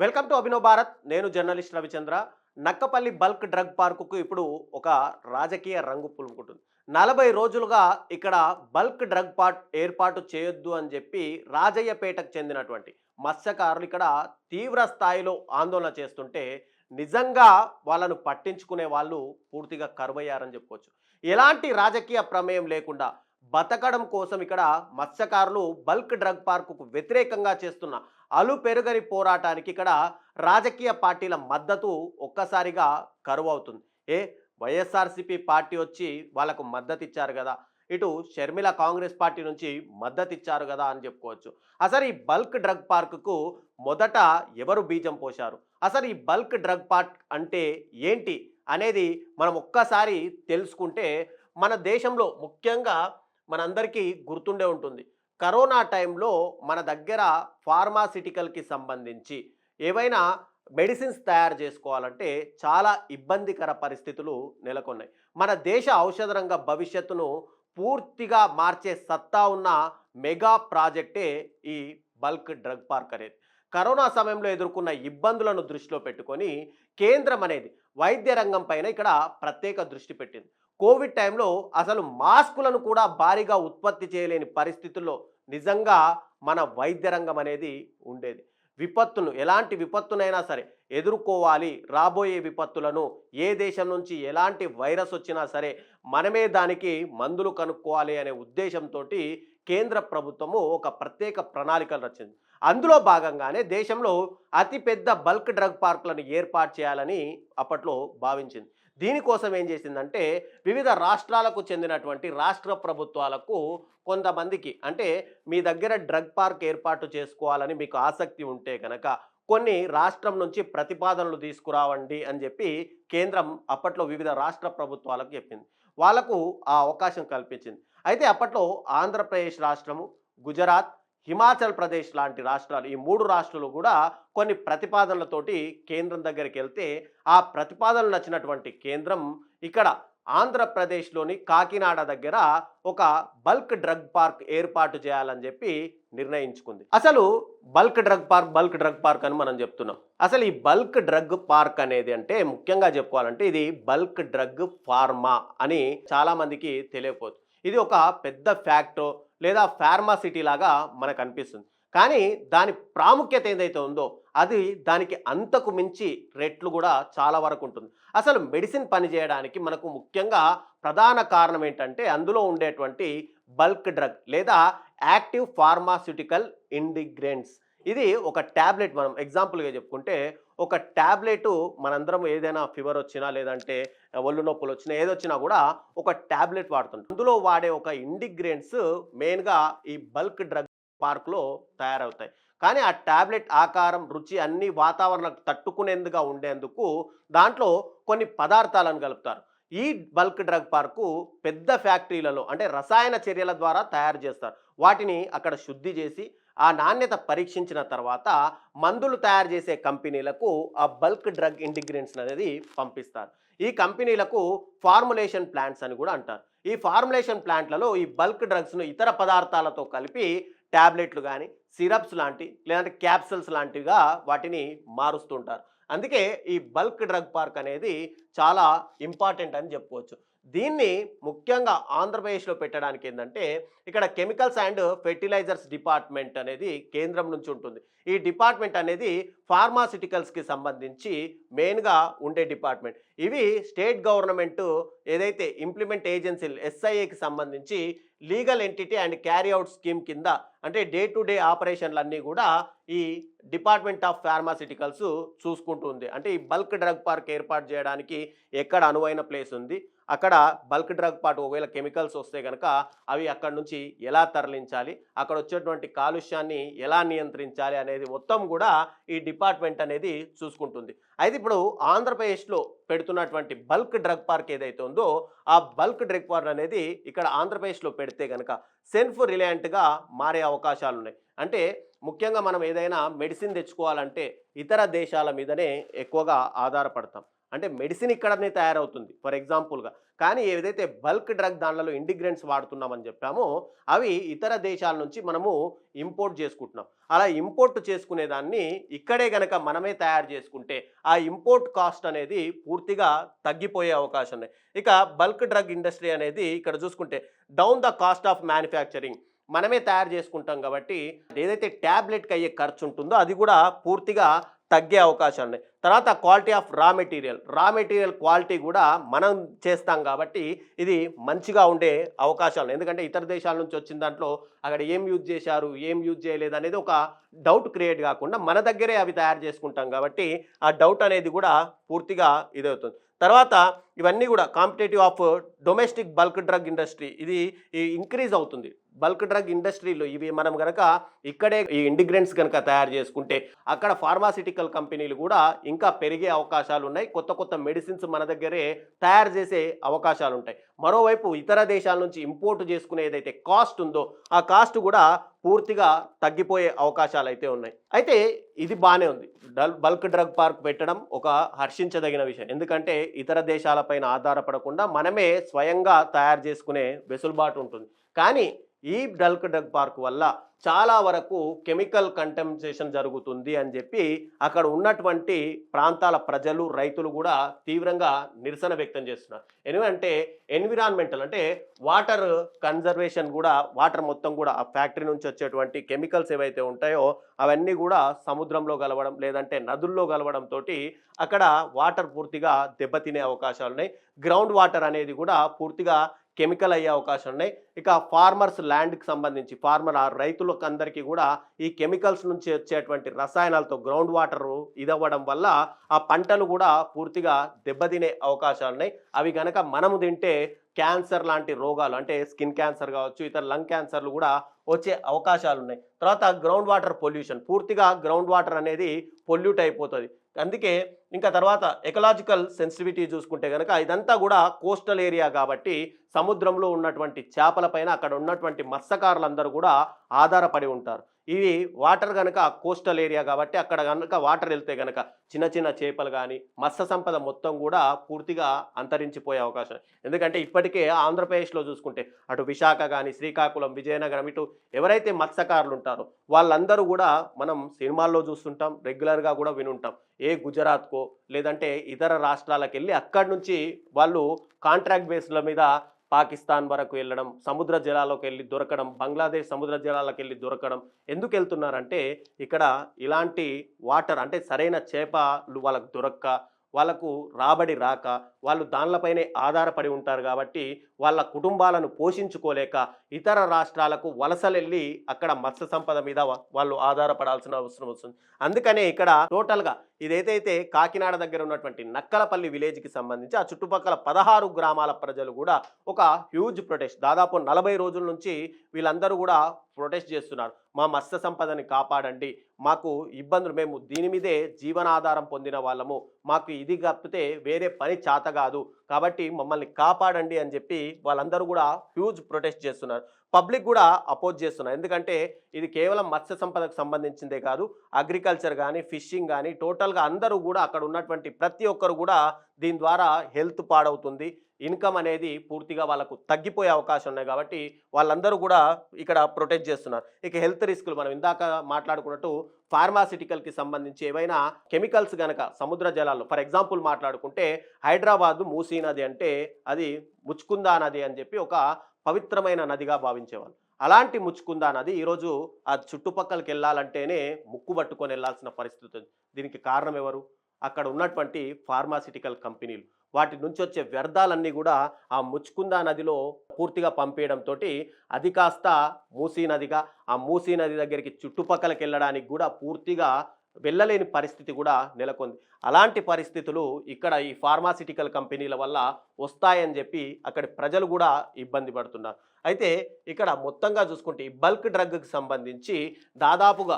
Welcome to Abhinav Bharat. నేను journalist Ravichandra. Nakkapalli bulk drug పార్కుకు ఇప్పుడు ఒక రాజకీయ రంగు పులుముకుంటుంది. 40 రోజులుగా ఇక్కడ బల్క్ డ్రగ్ పార్క్ ఏర్పాటు చేయొద్దు అని చెప్పి రాజయ్యపేటకు చెందినటువంటి మత్స్యకారులు ఇక్కడ తీవ్ర స్థాయిలో ఆందోళన చేస్తుంటే నిజంగా వాళ్ళను పట్టించుకునే వాళ్ళు పూర్తిగా కరువయ్యారని చెప్పుకోవచ్చు. ఎలాంటి రాజకీయ ప్రమేయం లేకుండా బతకడం కోసం ఇక్కడ మత్స్యకారులు బల్క్ డ్రగ్ పార్కుకు వ్యతిరేకంగా చేస్తున్న అలు పెరుగని పోరాటానికి ఇక్కడ రాజకీయ పార్టీల మద్దతు ఒక్కసారిగా కరువు అవుతుంది. ఏ వైఎస్ఆర్సీపీ పార్టీ వచ్చి వాళ్ళకు మద్దతు ఇచ్చారు కదా, ఇటు షర్మిల కాంగ్రెస్ పార్టీ నుంచి మద్దతు ఇచ్చారు కదా అని చెప్పుకోవచ్చు. అసలు ఈ బల్క్ డ్రగ్ పార్కుకు మొదట ఎవరు బీజం పోశారు, అసలు ఈ బల్క్ డ్రగ్ పార్క్ అంటే ఏంటి అనేది మనం ఒక్కసారి తెలుసుకుంటే మన దేశంలో ముఖ్యంగా మనందరికీ గుర్తుండే ఉంటుంది. కరోనా టైంలో మన దగ్గర ఫార్మాసిటికల్కి సంబంధించి ఏవైనా మెడిసిన్స్ తయారు చేసుకోవాలంటే చాలా ఇబ్బందికర పరిస్థితులు నెలకొన్నాయి. మన దేశ ఔషధ రంగ భవిష్యత్తును పూర్తిగా మార్చే సత్తా ఉన్న మెగా ప్రాజెక్టే ఈ బల్క్ డ్రగ్ పార్క్ అనేది. కరోనా సమయంలో ఎదుర్కొన్న ఇబ్బందులను దృష్టిలో పెట్టుకొని కేంద్రం అనేది వైద్య రంగం పైన ఇక్కడ ప్రత్యేక దృష్టి పెట్టింది. కోవిడ్ టైంలో అసలు మాస్కులను కూడా భారీగా ఉత్పత్తి చేయలేని పరిస్థితుల్లో నిజంగా మన వైద్య రంగం అనేది ఉండేది. విపత్తును, ఎలాంటి విపత్తునైనా సరే ఎదుర్కోవాలి, రాబోయే విపత్తులను, ఏ దేశం నుంచి ఎలాంటి వైరస్ వచ్చినా సరే మనమే దానికి మందులు కనుక్కోవాలి అనే ఉద్దేశంతో కేంద్ర ప్రభుత్వము ఒక ప్రత్యేక ప్రణాళికలు రచింది. అందులో భాగంగానే దేశంలో అతిపెద్ద బల్క్ డ్రగ్ పార్కులను ఏర్పాటు చేయాలని అప్పట్లో భావించింది. దీనికోసం ఏం చేసిందంటే వివిధ రాష్ట్రాలకు చెందినటువంటి రాష్ట్ర ప్రభుత్వాలకు కొంతమందికి, అంటే మీ దగ్గర డ్రగ్ పార్క్ ఏర్పాటు చేసుకోవాలని మీకు ఆసక్తి ఉంటే కనుక కొన్ని రాష్ట్రం నుంచి ప్రతిపాదనలు తీసుకురావండి అని చెప్పి కేంద్రం అప్పట్లో వివిధ రాష్ట్ర ప్రభుత్వాలకు చెప్పింది. వాళ్లకు ఆ అవకాశం కల్పించింది. అయితే అప్పట్లో ఆంధ్రప్రదేశ్ రాష్ట్రము, గుజరాత్, హిమాచల్ ప్రదేశ్ లాంటి రాష్ట్రాలు, ఈ 3 రాష్ట్రాలు కూడా కొన్ని ప్రతిపాదనలతోటి కేంద్రం దగ్గరికి వెళ్తే ఆ ప్రతిపాదనలు నచ్చినటువంటి కేంద్రం ఇక్కడ ఆంధ్రప్రదేశ్లోని కాకినాడ దగ్గర ఒక బల్క్ డ్రగ్ పార్క్ ఏర్పాటు చేయాలని చెప్పి నిర్ణయించుకుంది. అసలు బల్క్ డ్రగ్ పార్క్ అని మనం చెప్తున్నాం. అసలు ఈ బల్క్ డ్రగ్ పార్క్ అనేది అంటే ముఖ్యంగా చెప్పుకోవాలంటే ఇది బల్క్ డ్రగ్ ఫార్మా అని చాలా మందికి తెలియకపోతుంది. ఇది ఒక పెద్ద ఫ్యాక్టరీ లేదా ఫార్మాసిటీ లాగా మనకు అనిపిస్తుంది. కానీ దాని ప్రాముఖ్యత ఏదైతే ఉందో అది దానికి అంతకు మించి రెట్లు కూడా చాలా వరకు ఉంటుంది. అసలు మెడిసిన్ పనిచేయడానికి మనకు ముఖ్యంగా ప్రధాన కారణం ఏంటంటే అందులో ఉండేటువంటి బల్క్ డ్రగ్ లేదా యాక్టివ్ ఫార్మాస్యూటికల్ ఇండిగ్రెంట్స్. ఇది ఒక ట్యాబ్లెట్, మనం ఎగ్జాంపుల్గా చెప్పుకుంటే ఒక ట్యాబ్లెట్ మనందరం ఏదైనా ఫీవర్ వచ్చినా లేదంటే ఒళ్ళు నొప్పులు వచ్చినా ఏదొచ్చినా కూడా ఒక ట్యాబ్లెట్ వాడుతుంటాం. అందులో వాడే ఒక ఇండిగ్రెంట్స్ మెయిన్గా ఈ బల్క్ డ్రగ్ పార్క్లో తయారవుతాయి. కానీ ఆ ట్యాబ్లెట్ ఆకారం, రుచి అన్ని వాతావరణానికి తట్టుకునేందుగా ఉండేందుకు దాంట్లో కొన్ని పదార్థాలను కలుపుతారు. ఈ బల్క్ డ్రగ్ పార్కు పెద్ద ఫ్యాక్టరీలలో అంటే రసాయన చర్యల ద్వారా తయారు చేస్తారు. వాటిని అక్కడ శుద్ధి చేసి ఆ నాణ్యత పరీక్షించిన తర్వాత మందులు తయారు చేసే కంపెనీలకు ఆ బల్క్ డ్రగ్ ఇంటిగ్రెంట్స్ అనేది పంపిస్తారు. ఈ కంపెనీలకు ఫార్ములేషన్ ప్లాంట్స్ అని కూడా అంటారు. ఈ ఫార్ములేషన్ ప్లాంట్లలో ఈ బల్క్ డ్రగ్స్ను ఇతర పదార్థాలతో కలిపి ట్యాబ్లెట్లు కానీ, సిరప్స్ లాంటి లేదంటే క్యాప్సల్స్ లాంటివిగా వాటిని మారుస్తుంటారు. అందుకే ఈ బల్క్ డ్రగ్ పార్క్ అనేది చాలా ఇంపార్టెంట్ అని చెప్పుకోవచ్చు. దీన్ని ముఖ్యంగా ఆంధ్రప్రదేశ్లో పెట్టడానికి ఏంటంటే ఇక్కడ కెమికల్స్ అండ్ ఫెర్టిలైజర్స్ డిపార్ట్మెంట్ అనేది కేంద్రం నుంచి ఉంటుంది. ఈ డిపార్ట్మెంట్ అనేది ఫార్మాసిటికల్స్కి సంబంధించి మెయిన్గా ఉండే డిపార్ట్మెంట్. ఇవి స్టేట్ గవర్నమెంట్ ఏదైతే ఇంప్లిమెంట్ ఏజెన్సీలు ఎస్ఐఏకి సంబంధించి legal entity and carry out scheme కింద అంటే డే టు డే ఆపరేషన్లన్నీ కూడా ఈ డిపార్ట్మెంట్ ఆఫ్ ఫార్మాసిటికల్స్ చూసుకుంటుంది. అంటే ఈ బల్క్ డ్రగ్ పార్క్ ఏర్పాటు చేయడానికి ఎక్కడ అనువైన ప్లేస్ ఉంది, అక్కడ బల్క్ డ్రగ్ పార్క్ ఒకవేళ కెమికల్స్ వస్తే కనుక అవి అక్కడ నుంచి ఎలా తరలించాలి, అక్కడ వచ్చేటువంటి కాలుష్యాన్ని ఎలా నియంత్రించాలి అనేది మొత్తం కూడా ఈ డిపార్ట్మెంట్ అనేది చూసుకుంటుంది. అయితే ఇప్పుడు ఆంధ్రప్రదేశ్లో పెడుతున్నటువంటి బల్క్ డ్రగ్ పార్క్ ఏదైతే ఉందో ఆ బల్క్ డ్రగ్ పార్క్ అనేది ఇక్కడ ఆంధ్రప్రదేశ్లో పెడితే కనుక సెల్ఫ్ రిలయంట్గా మారే అవకాశాలు ఉన్నాయి. అంటే ముఖ్యంగా మనం ఏదైనా మెడిసిన్ తెచ్చుకోవాలంటే ఇతర దేశాల మీదనే ఎక్కువగా ఆధారపడతాం. అంటే మెడిసిన్ ఇక్కడనే తయారవుతుంది ఫర్ ఎగ్జాంపుల్గా. కానీ ఏదైతే బల్క్ డ్రగ్ దాంట్లో ఇంటిగ్రెంట్స్ వాడుతున్నామని చెప్పామో అవి ఇతర దేశాల నుంచి మనము ఇంపోర్ట్ చేసుకుంటున్నాం. అలా ఇంపోర్ట్ చేసుకునే దాన్ని ఇక్కడే గనక మనమే తయారు చేసుకుంటే ఆ ఇంపోర్ట్ కాస్ట్ అనేది పూర్తిగా తగ్గిపోయే అవకాశం ఉన్నాయి. ఇక బల్క్ డ్రగ్ ఇండస్ట్రీ అనేది ఇక్కడ చూసుకుంటే down the cost of manufacturing మనమే తయారు చేసుకుంటాం కాబట్టి ఏదైతే ట్యాబ్లెట్కి అయ్యే ఖర్చు ఉంటుందో అది కూడా పూర్తిగా తగ్గే అవకాశాలు ఉన్నాయి. తర్వాత quality of raw material quality కూడా మనం చేస్తాం కాబట్టి ఇది మంచిగా ఉండే అవకాశాలు ఉన్నాయి. ఎందుకంటే ఇతర దేశాల నుంచి వచ్చిన దాంట్లో అక్కడ ఏం యూజ్ చేశారు ఏం యూజ్ చేయలేదు అనేది ఒక డౌట్ క్రియేట్ కాకుండా మన దగ్గరే అవి తయారు చేసుకుంటాం కాబట్టి ఆ డౌట్ అనేది కూడా పూర్తిగా ఇదవుతుంది. తర్వాత ఇవన్నీ కూడా competitive of domestic bulk drug industry ఇది ఇంక్రీజ్ అవుతుంది. బల్క్ డ్రగ్ ఇండస్ట్రీలో ఇవి మనం కనుక ఇక్కడే ఈ ఇంటిగ్రెంట్స్ కనుక తయారు చేసుకుంటే అక్కడ ఫార్మాసిటికల్ కంపెనీలు కూడా ఇంకా పెరిగే అవకాశాలు ఉన్నాయి. కొత్త కొత్త మెడిసిన్స్ మన దగ్గరే తయారు చేసే అవకాశాలు ఉంటాయి. మరోవైపు ఇతర దేశాల నుంచి ఇంపోర్ట్ చేసుకునే ఏదైతే కాస్ట్ ఉందో ఆ కాస్ట్ కూడా పూర్తిగా తగ్గిపోయే అవకాశాలు అయితే ఉన్నాయి. అయితే ఇది బాగానే ఉంది. బల్క్ డ్రగ్ పార్క్ పెట్టడం ఒక హర్షించదగిన విషయం. ఎందుకంటే ఇతర దేశాలపైన ఆధారపడకుండా మనమే స్వయంగా తయారు చేసుకునే వెసులుబాటు ఉంటుంది. కానీ ఈ బల్క్ డ్రగ్ పార్క్ వల్ల చాలా వరకు కెమికల్ కంటమినేషన్ జరుగుతుంది అని చెప్పి అక్కడ ఉన్నటువంటి ప్రాంతాల ప్రజలు రైతులు కూడా తీవ్రంగా నిరసన వ్యక్తం చేస్తున్నారు. ఎందుకంటే ఎన్విరాన్మెంటల్ అంటే వాటర్ కన్జర్వేషన్ కూడా వాటర్ మొత్తం కూడా ఆ ఫ్యాక్టరీ నుంచి వచ్చేటువంటి కెమికల్స్ ఏవైతే ఉంటాయో అవన్నీ కూడా సముద్రంలో కలవడం లేదంటే నదుల్లో కలవడంతో అక్కడ వాటర్ పూర్తిగా దెబ్బతినే అవకాశాలు ఉన్నాయి. గ్రౌండ్ వాటర్ అనేది కూడా పూర్తిగా కెమికల్ అయ్యే అవకాశం ఉన్నాయి. ఇక ఫార్మర్స్ ల్యాండ్కి సంబంధించి రైతులకు అందరికీ కూడా ఈ కెమికల్స్ నుంచి వచ్చేటువంటి రసాయనాలతో గ్రౌండ్ వాటర్ ఇదవ్వడం వల్ల ఆ పంటలు కూడా పూర్తిగా దెబ్బతినే అవకాశాలు ఉన్నాయి. అవి కనుక మనము తింటే క్యాన్సర్ లాంటి రోగాలు అంటే స్కిన్ క్యాన్సర్ కావచ్చు ఇతర లంగ్ క్యాన్సర్లు కూడా వచ్చే అవకాశాలు ఉన్నాయి. తర్వాత గ్రౌండ్ వాటర్ పొల్యూషన్ పూర్తిగా గ్రౌండ్ వాటర్ అనేది పొల్యూట్ అయిపోతుంది. అందుకే ఇంకా తర్వాత ఎకలాజికల్ సెన్సిటివిటీ చూసుకుంటే కనుక ఇదంతా కూడా కోస్టల్ ఏరియా కాబట్టి సముద్రంలో ఉన్నటువంటి చేపలపైన అక్కడ ఉన్నటువంటి మత్స్యకారులందరూ కూడా ఆధారపడి ఉంటారు. ఇవి వాటర్ కనుక కోస్టల్ ఏరియా కాబట్టి అక్కడ కనుక వాటర్ వెళ్తే కనుక చిన్న చిన్న చేపలు కానీ మత్స్య సంపద మొత్తం కూడా పూర్తిగా అంతరించిపోయే అవకాశం. ఎందుకంటే ఇప్పటికే ఆంధ్రప్రదేశ్లో చూసుకుంటే అటు విశాఖ కానీ శ్రీకాకుళం విజయనగరం ఇటు ఎవరైతే మత్స్యకారులు ఉంటారో వాళ్ళందరూ కూడా మనం సినిమాల్లో చూస్తుంటాం రెగ్యులర్గా కూడా వినుంటాం. ఏ గుజరాత్కో లేదంటే ఇతర రాష్ట్రాలకు వెళ్ళి అక్కడి నుంచి వాళ్ళు కాంట్రాక్ట్ బేస్ల మీద పాకిస్తాన్ వరకు వెళ్ళడం సముద్ర జలాల్లోకి వెళ్ళి దొరకడం బంగ్లాదేశ్ సముద్ర జలాలకు వెళ్ళి దొరకడం. ఎందుకు వెళ్తున్నారంటే ఇక్కడ ఇలాంటి వాటర్ అంటే సరైన చేపలు వాళ్ళకు దొరక్క వాళ్ళకు రాబడి రాక వాళ్ళు దానిపైనే ఆధారపడి ఉంటారు కాబట్టి వాళ్ళ కుటుంబాలను పోషించుకోలేక ఇతర రాష్ట్రాలకు వలసలెళ్ళి అక్కడ మత్స్య సంపద మీద వాళ్ళు ఆధారపడాల్సిన అవసరం వస్తుంది. అందుకనే ఇక్కడ టోటల్గా ఇదేదైతే కాకినాడ దగ్గర ఉన్నటువంటి నక్కలపల్లి విలేజ్కి సంబంధించి ఆ చుట్టుపక్కల 16 గ్రామాల ప్రజలు కూడా ఒక హ్యూజ్ ప్రొటెస్ట్ దాదాపు 40 రోజుల నుంచి వీళ్ళందరూ కూడా ప్రొటెస్ట్ చేస్తున్నారు. మా మత్స్య సంపదని కాపాడండి, మాకు ఇబ్బందులు, మేము దీని మీదే జీవనాధారం పొందిన వాళ్ళము, మాకు ఇది కాకపోతే వేరే పని చేత కాదు కాబట్టి మమ్మల్ని కాపాడండి అని చెప్పి వాళ్ళందరూ కూడా హ్యూజ్ ప్రొటెస్ట్ చేస్తున్నారు. పబ్లిక్ కూడా అపోజ్ చేస్తున్నారు. ఎందుకంటే ఇది కేవలం మత్స్య సంపదకు సంబంధించిందే కాదు అగ్రికల్చర్ కానీ ఫిషింగ్ కానీ టోటల్గా అందరూ కూడా అక్కడ ఉన్నటువంటి ప్రతి ఒక్కరు కూడా దీని ద్వారా హెల్త్ పాడవుతుంది, ఇన్కమ్ అనేది పూర్తిగా వాళ్ళకు తగ్గిపోయే అవకాశం ఉన్నాయి కాబట్టి వాళ్ళందరూ కూడా ఇక్కడ ప్రొటెక్ట్ చేస్తున్నారు. ఇక హెల్త్ రిస్కులు మనం ఇందాక మాట్లాడుకున్నట్టు ఫార్మాసిటికల్కి సంబంధించి ఏవైనా కెమికల్స్ కనుక సముద్ర జలాల్లో ఫర్ ఎగ్జాంపుల్ మాట్లాడుకుంటే హైదరాబాద్ మూసీ నది అంటే అది ముచ్చుకుందా నది అని చెప్పి ఒక పవిత్రమైన నదిగా భావించేవాళ్ళు. అలాంటి ముచ్చుకుందా నది ఈరోజు ఆ చుట్టుపక్కలకి వెళ్ళాలంటేనే ముక్కు పట్టుకొని వెళ్ళాల్సిన పరిస్థితి. దీనికి కారణం ఎవరు? అక్కడ ఉన్నటువంటి ఫార్మాసిటికల్ కంపెనీలు. వాటి నుంచి వచ్చే వ్యర్థాలన్నీ కూడా ఆ ముచ్చుకుందా నదిలో పూర్తిగా పంపేయడంతో అది కాస్త మూసీ నదిగా ఆ మూసీ నది దగ్గరికి చుట్టుపక్కలకి వెళ్ళడానికి కూడా పూర్తిగా వెళ్ళలేని పరిస్థితి కూడా నెలకొంది. అలాంటి పరిస్థితులు ఇక్కడ ఈ ఫార్మాసిటికల్ కంపెనీల వల్ల వస్తాయని చెప్పి అక్కడి ప్రజలు కూడా ఇబ్బంది పడుతున్నారు. అయితే ఇక్కడ మొత్తంగా చూసుకుంటే ఈ బల్క్ డ్రగ్కి సంబంధించి దాదాపుగా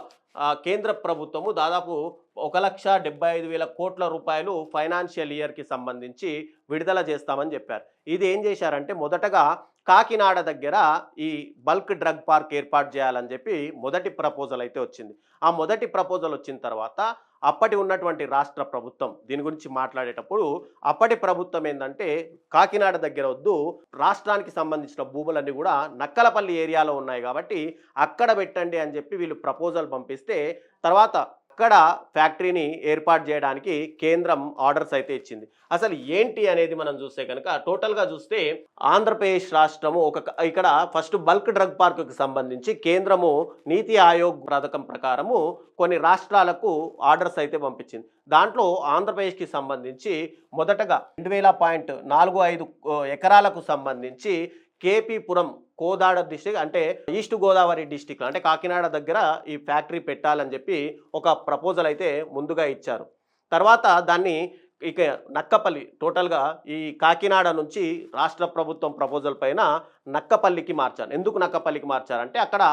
కేంద్ర ప్రభుత్వము దాదాపు 1,75,000 కోట్ల రూపాయలు ఫైనాన్షియల్ ఇయర్కి సంబంధించి విడుదల చేస్తామని చెప్పారు. ఇది ఏం చేశారంటే మొదటగా కాకినాడ దగ్గర ఈ బల్క్ డ్రగ్ పార్క్ ఏర్పాటు చేయాలని చెప్పి మొదటి ప్రపోజల్ అయితే వచ్చింది. ఆ మొదటి ప్రపోజల్ వచ్చిన తర్వాత అప్పటి ఉన్నటువంటి రాష్ట్ర ప్రభుత్వం దీని గురించి మాట్లాడేటప్పుడు అప్పటి ప్రభుత్వం ఏంటంటే కాకినాడ దగ్గర వద్దు, రాష్ట్రానికి సంబంధించిన భూములన్నీ కూడా నక్కలపల్లి ఏరియాలో ఉన్నాయి కాబట్టి అక్కడ పెట్టండి అని చెప్పి వీళ్ళు ప్రపోజల్ పంపిస్తే తర్వాత అక్కడ ఫ్యాక్టరీని ఏర్పాటు చేయడానికి కేంద్రం ఆర్డర్స్ అయితే ఇచ్చింది. అసలు ఏంటి అనేది మనం చూస్తే కనుక టోటల్గా చూస్తే ఆంధ్రప్రదేశ్ రాష్ట్రము ఇక్కడ ఫస్ట్ బల్క్ డ్రగ్ పార్కుకి సంబంధించి కేంద్రము నీతి ఆయోగ్ పథకం ప్రకారము కొన్ని రాష్ట్రాలకు ఆర్డర్స్ అయితే పంపించింది. దాంట్లో ఆంధ్రప్రదేశ్కి సంబంధించి మొదటగా 2045 ఎకరాలకు సంబంధించి కేపీపురం కోదాడ డిస్టిక్ అంటే ఈస్ట్ గోదావరి డిస్టిక్ అంటే కాకినాడ దగ్గర ఈ ఫ్యాక్టరీ పెట్టాలని చెప్పి ఒక ప్రపోజల్ అయితే ముందుగా ఇచ్చారు. తర్వాత దాన్ని ఇక నక్కపల్లి టోటల్గా ఈ కాకినాడ నుంచి రాష్ట్ర ప్రభుత్వం ప్రపోజల్ పైన నక్కపల్లికి మార్చారు. ఎందుకు నక్కపల్లికి మార్చారంటే అక్కడ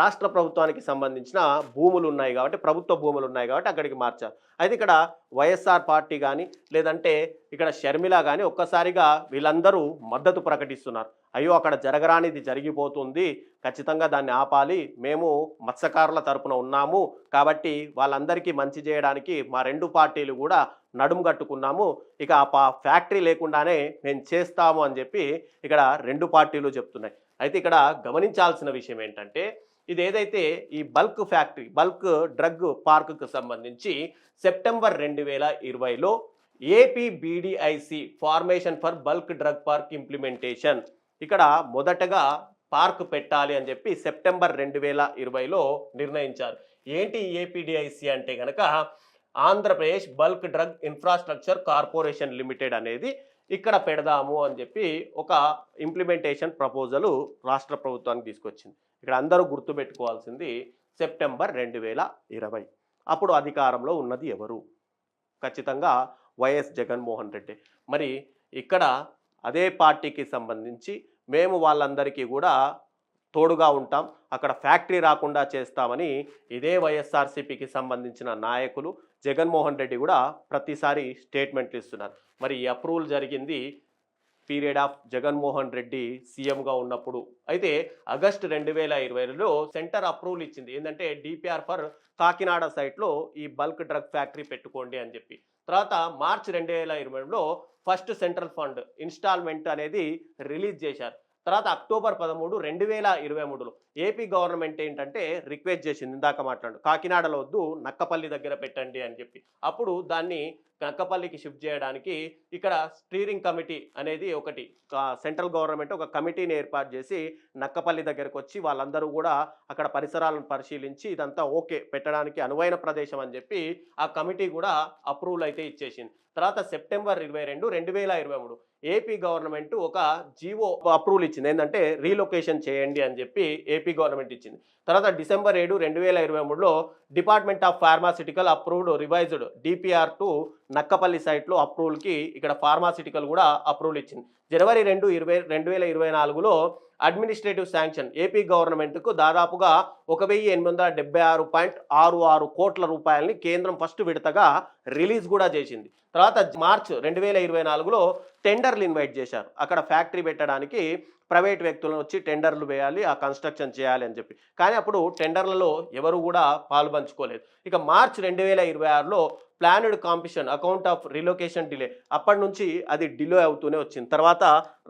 రాష్ట్ర ప్రభుత్వానికి సంబంధించిన భూములు ఉన్నాయి కాబట్టి, ప్రభుత్వ భూములు ఉన్నాయి కాబట్టి అక్కడికి మార్చారు. అయితే ఇక్కడ వైఎస్ఆర్ పార్టీ కానీ లేదంటే ఇక్కడ షర్మిల కానీ ఒక్కసారిగా వీళ్ళందరూ మద్దతు ప్రకటిస్తున్నారు. అయ్యో అక్కడ జరగరానిది జరిగిపోతుంది, ఖచ్చితంగా దాన్ని ఆపాలి, మేము మత్స్యకారుల తరపున ఉన్నాము కాబట్టి వాళ్ళందరికీ మంచి చేయడానికి మా రెండు పార్టీలు కూడా నడుము కట్టుకున్నాము, ఇక ఆ ఫ్యాక్టరీ లేకుండానే మేము చేస్తాము అని చెప్పి ఇక్కడ రెండు పార్టీలు చెప్తున్నాయి. అయితే ఇక్కడ గమనించాల్సిన విషయం ఏంటంటే ఇది ఏదైతే ఈ బల్క్ ఫ్యాక్టరీ బల్క్ డ్రగ్ పార్కుకు సంబంధించి సెప్టెంబర్ 2020లో APBDIC formation for bulk drug park implementation ఇక్కడ మొదటగా పార్క్ పెట్టాలి అని చెప్పి సెప్టెంబర్ 2020లో నిర్ణయించారు. ఏంటి ఏపీడీఐసి అంటే కనుక Andhra Pradesh bulk drug infrastructure corporation limited అనేది ఇక్కడ పెడదాము అని చెప్పి ఒక ఇంప్లిమెంటేషన్ ప్రపోజలు రాష్ట్ర ప్రభుత్వానికి తీసుకొచ్చింది. ఇక్కడ అందరూ గుర్తుపెట్టుకోవాల్సింది సెప్టెంబర్ 2020 అప్పుడు అధికారంలో ఉన్నది ఎవరు? ఖచ్చితంగా వైఎస్ జగన్మోహన్ రెడ్డి. మరి ఇక్కడ అదే పార్టీకి సంబంధించి మేము వాళ్ళందరికీ కూడా తోడుగా ఉంటాం, అక్కడ ఫ్యాక్టరీ రాకుండా చేస్తామని ఇదే వైఎస్ఆర్సీపీకి సంబంధించిన నాయకులు జగన్మోహన్ రెడ్డి కూడా ప్రతిసారి స్టేట్మెంట్లు ఇస్తున్నారు. మరి ఈ అప్రూవల్ జరిగింది పీరియడ్ ఆఫ్ జగన్మోహన్ రెడ్డి సీఎంగా ఉన్నప్పుడు. అయితే ఆగస్టు 2020లో సెంటర్ అప్రూవల్ ఇచ్చింది. ఏంటంటే డిపిఆర్ ఫర్ కాకినాడ సైట్లో ఈ బల్క్ డ్రగ్ ఫ్యాక్టరీ పెట్టుకోండి అని చెప్పి. తర్వాత మార్చి 2020లో ఫస్ట్ సెంట్రల్ ఫండ్ ఇన్స్టాల్మెంట్ అనేది రిలీజ్ చేశారు. తర్వాత అక్టోబర్ 13, 2023లో ఏపీ గవర్నమెంట్ ఏంటంటే రిక్వెస్ట్ చేసింది, ఇందాక మాట్లాడు కాకినాడలో వద్దు నక్కపల్లి దగ్గర పెట్టండి అని చెప్పి. అప్పుడు దాన్ని నక్కపల్లికి షిఫ్ట్ చేయడానికి ఇక్కడ స్టీరింగ్ కమిటీ అనేది ఒకటి సెంట్రల్ గవర్నమెంట్ ఒక కమిటీని ఏర్పాటు చేసి నక్కపల్లి దగ్గరకు వచ్చి వాళ్ళందరూ కూడా అక్కడ పరిసరాలను పరిశీలించి ఇదంతా ఓకే పెట్టడానికి అనువైన ప్రదేశం అని చెప్పి ఆ కమిటీ కూడా అప్రూవల్ అయితే ఇచ్చేసింది. తర్వాత సెప్టెంబర్ 22, 2023 ఏపీ గవర్నమెంట్ ఒక జీవో అప్రూవల్ ఇచ్చింది. ఏంటంటే రీలొకేషన్ చేయండి అని చెప్పి ఏపీ గవర్నమెంట్ ఇచ్చింది. తర్వాత డిసెంబర్ 7, 2023లో department of pharmaceutical approved revised DPR to Nakkapalli సైట్లో అప్రూవల్కి ఇక్కడ ఫార్మాసిటికల్ కూడా అప్రూవల్ ఇచ్చింది. జనవరి 2, 2024లో అడ్మినిస్ట్రేటివ్ శాంక్షన్ ఏపీ గవర్నమెంట్కు దాదాపుగా 1876.66 కోట్ల రూపాయలని కేంద్రం ఫస్ట్ విడతగా రిలీజ్ కూడా చేసింది. తర్వాత మార్చ్ 2024లో టెండర్లు ఇన్వైట్ చేశారు. అక్కడ ఫ్యాక్టరీ పెట్టడానికి ప్రైవేట్ వ్యక్తులను వచ్చి టెండర్లు వేయాలి, ఆ కన్స్ట్రక్షన్ చేయాలి అని చెప్పి. కానీ అప్పుడు టెండర్లలో ఎవరు కూడా పాల్పంచుకోలేదు. ఇక మార్చ్ 2026లో planned completion account of relocation delay, అప్పటి నుంచి అది డిలే అవుతూనే వచ్చింది. తర్వాత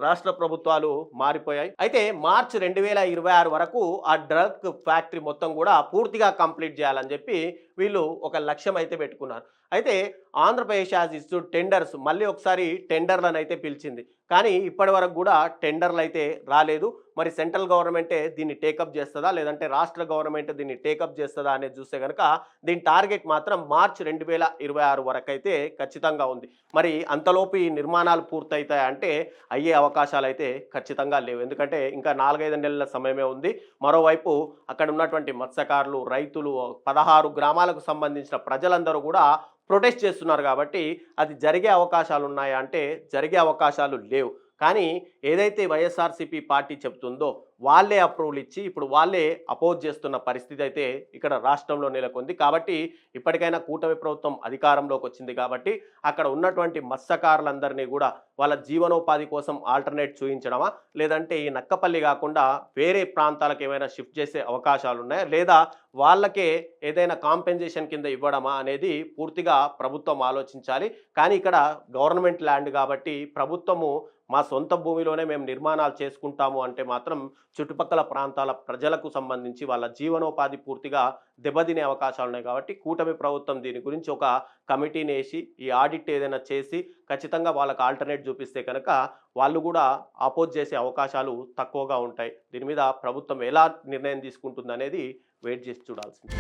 రాష్ట్ర ప్రభుత్వాలు మారిపోయాయి. అయితే మార్చ్ 2026 వరకు ఆ డ్రగ్ ఫ్యాక్టరీ మొత్తం కూడా పూర్తిగా కంప్లీట్ చేయాలని చెప్పి వీళ్ళు ఒక లక్ష్యం అయితే పెట్టుకున్నారు. అయితే ఆంధ్రప్రదేశ్ యాజ్ ఇస్తూ టెండర్స్ మళ్ళీ ఒకసారి టెండర్లను అయితే పిలిచింది. కానీ ఇప్పటి వరకు కూడా టెండర్లు అయితే రాలేదు. మరి సెంట్రల్ గవర్నమెంటే దీన్ని టేకప్ చేస్తుందా లేదంటే రాష్ట్ర గవర్నమెంట్ దీన్ని టేకప్ చేస్తుందా అనేది చూస్తే కనుక దీని టార్గెట్ మాత్రం మార్చ్ 2026 వరకు అయితే ఖచ్చితంగా ఉంది. మరి అంతలోపు ఈ నిర్మాణాలు పూర్తవుతాయంటే అయ్యే అవకాశాలు అయితే ఖచ్చితంగా లేవు. ఎందుకంటే ఇంకా 4-5 నెలల సమయమే ఉంది. మరోవైపు అక్కడ ఉన్నటువంటి మత్స్యకారులు, రైతులు, 16 గ్రామాలకు సంబంధించిన ప్రజలందరూ కూడా ప్రొటెస్ట్ చేస్తున్నారు కాబట్టి అది జరిగే అవకాశాలు ఉన్నాయా అంటే జరిగే అవకాశాలు లేవు. కానీ ఏదైతే వైఎస్ఆర్సీపీ పార్టీ చెప్తుందో వాళ్ళే అప్రూవల్ ఇచ్చి ఇప్పుడు వాళ్ళే అపోజ్ చేస్తున్న పరిస్థితి అయితే ఇక్కడ రాష్ట్రంలో నెలకొంది. కాబట్టి ఇప్పటికైనా కూటమి ప్రభుత్వం అధికారంలోకి వచ్చింది కాబట్టి అక్కడ ఉన్నటువంటి మత్స్యకారులందరినీ కూడా వాళ్ళ జీవనోపాధి కోసం ఆల్టర్నేట్ చూయించడమా, లేదంటే ఈ నక్కపల్లి కాకుండా వేరే ప్రాంతాలకు ఏమైనా షిఫ్ట్ చేసే అవకాశాలు ఉన్నాయా, లేదా వాళ్ళకే ఏదైనా కాంపెన్సేషన్ కింద ఇవ్వడమా అనేది పూర్తిగా ప్రభుత్వం ఆలోచించాలి. కానీ ఇక్కడ గవర్నమెంట్ ల్యాండ్ కాబట్టి ప్రభుత్వము మా సొంత భూమిలోనే మేము నిర్మాణాలు చేసుకుంటాము అంటే మాత్రం చుట్టుపక్కల ప్రాంతాల ప్రజలకు సంబంధించి వాళ్ళ జీవనోపాధి పూర్తిగా దెబ్బతినే అవకాశాలు ఉన్నాయి. కాబట్టి కూటమి ప్రభుత్వం దీని గురించి ఒక కమిటీని వేసి ఈ ఆడిట్ ఏదైనా చేసి ఖచ్చితంగా వాళ్ళకి ఆల్టర్నేట్ చూపిస్తే కనుక వాళ్ళు కూడా అపోజ్ చేసే అవకాశాలు తక్కువగా ఉంటాయి. దీని మీద ప్రభుత్వం ఎలా నిర్ణయం తీసుకుంటుంది అనేది వెయిట్ చేసి చూడాల్సింది.